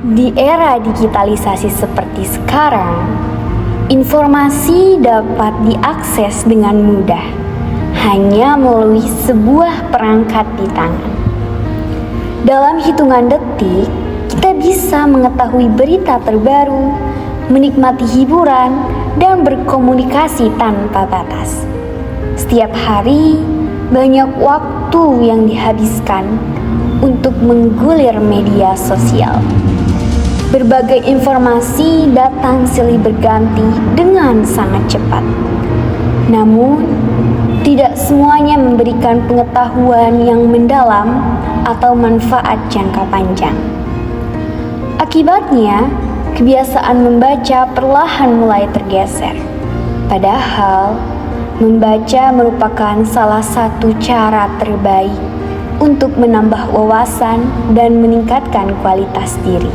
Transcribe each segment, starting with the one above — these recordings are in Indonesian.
Di era digitalisasi seperti sekarang, informasi dapat diakses dengan mudah hanya melalui sebuah perangkat di tangan. Dalam hitungan detik, kita bisa mengetahui berita terbaru, menikmati hiburan, dan berkomunikasi tanpa batas. Setiap hari, banyak waktu yang dihabiskan untuk menggulir media sosial. Berbagai informasi datang silih berganti dengan sangat cepat. Namun, tidak semuanya memberikan pengetahuan yang mendalam atau manfaat jangka panjang. Akibatnya, kebiasaan membaca perlahan mulai tergeser. Padahal, membaca merupakan salah satu cara terbaik untuk menambah wawasan dan meningkatkan kualitas diri.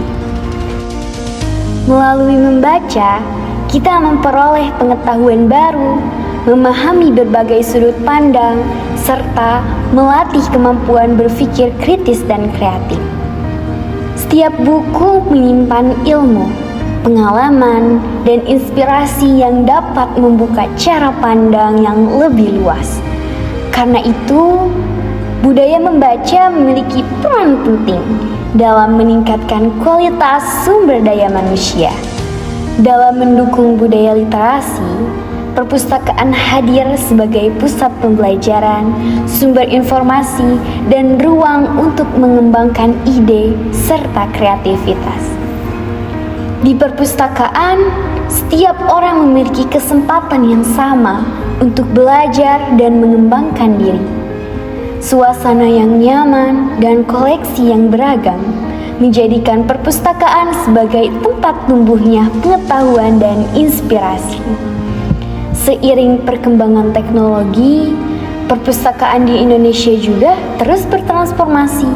Melalui membaca, kita memperoleh pengetahuan baru, memahami berbagai sudut pandang, serta melatih kemampuan berpikir kritis dan kreatif. Setiap buku menyimpan ilmu, pengalaman, dan inspirasi yang dapat membuka cara pandang yang lebih luas. Karena itu, budaya membaca memiliki peran penting dalam meningkatkan kualitas sumber daya manusia. Dalam mendukung budaya literasi, perpustakaan hadir sebagai pusat pembelajaran, sumber informasi, dan ruang untuk mengembangkan ide serta kreativitas. Di perpustakaan, setiap orang memiliki kesempatan yang sama untuk belajar dan mengembangkan diri. Suasana yang nyaman dan koleksi yang beragam menjadikan perpustakaan sebagai tempat tumbuhnya pengetahuan dan inspirasi. Seiring perkembangan teknologi, perpustakaan di Indonesia juga terus bertransformasi.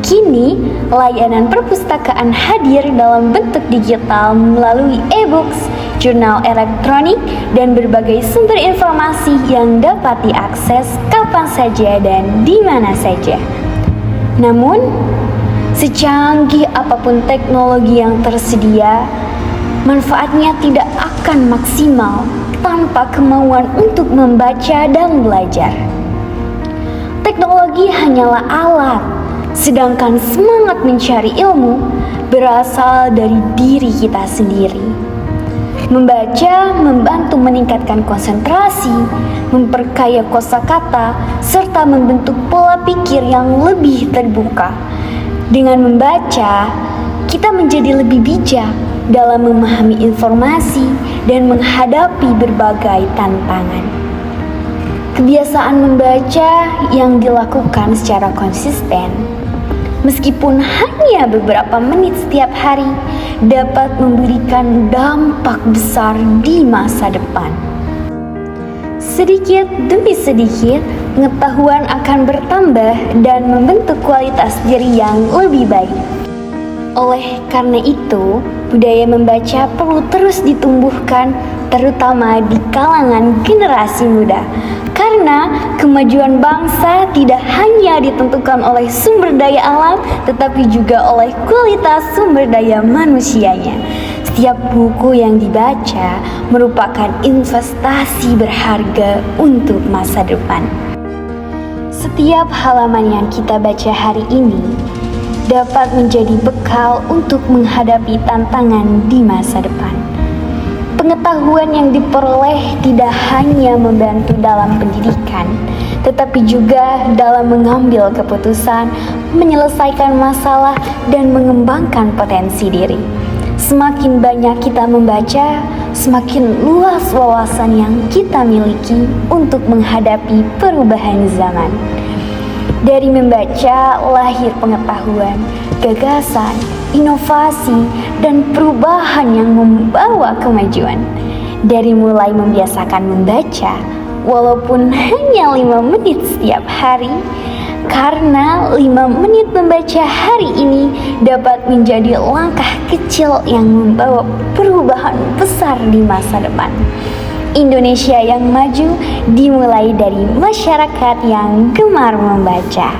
Kini, layanan perpustakaan hadir dalam bentuk digital melalui e-books, jurnal elektronik, dan berbagai sumber informasi yang dapat diakses kapan saja dan di mana saja. Namun, secanggih apapun teknologi yang tersedia, manfaatnya tidak akan maksimal tanpa kemauan untuk membaca dan belajar. Teknologi hanyalah alat, sedangkan semangat mencari ilmu berasal dari diri kita sendiri. Membaca membantu meningkatkan konsentrasi, memperkaya kosakata, serta membentuk pola pikir yang lebih terbuka. Dengan membaca, kita menjadi lebih bijak dalam memahami informasi dan menghadapi berbagai tantangan. Kebiasaan membaca yang dilakukan secara konsisten, meskipun hanya beberapa menit setiap hari, dapat memberikan dampak besar di masa depan. Sedikit demi sedikit, pengetahuan akan bertambah dan membentuk kualitas diri yang lebih baik. Oleh karena itu, budaya membaca perlu terus ditumbuhkan, terutama di kalangan generasi muda. Karena kemajuan bangsa tidak hanya ditentukan oleh sumber daya alam, tetapi juga oleh kualitas sumber daya manusianya. Setiap buku yang dibaca merupakan investasi berharga untuk masa depan. Setiap halaman yang kita baca hari ini dapat menjadi bekal untuk menghadapi tantangan di masa depan. Pengetahuan yang diperoleh tidak hanya membantu dalam pendidikan, tetapi juga dalam mengambil keputusan, menyelesaikan masalah, dan mengembangkan potensi diri. Semakin banyak kita membaca, semakin luas wawasan yang kita miliki untuk menghadapi perubahan zaman. Dari membaca lahir pengetahuan, gagasan, inovasi, dan perubahan yang membawa kemajuan. Dari mulai membiasakan membaca, walaupun hanya 5 menit setiap hari, karena 5 menit membaca hari ini dapat menjadi langkah kecil yang membawa perubahan besar di masa depan. Indonesia yang maju dimulai dari masyarakat yang gemar membaca.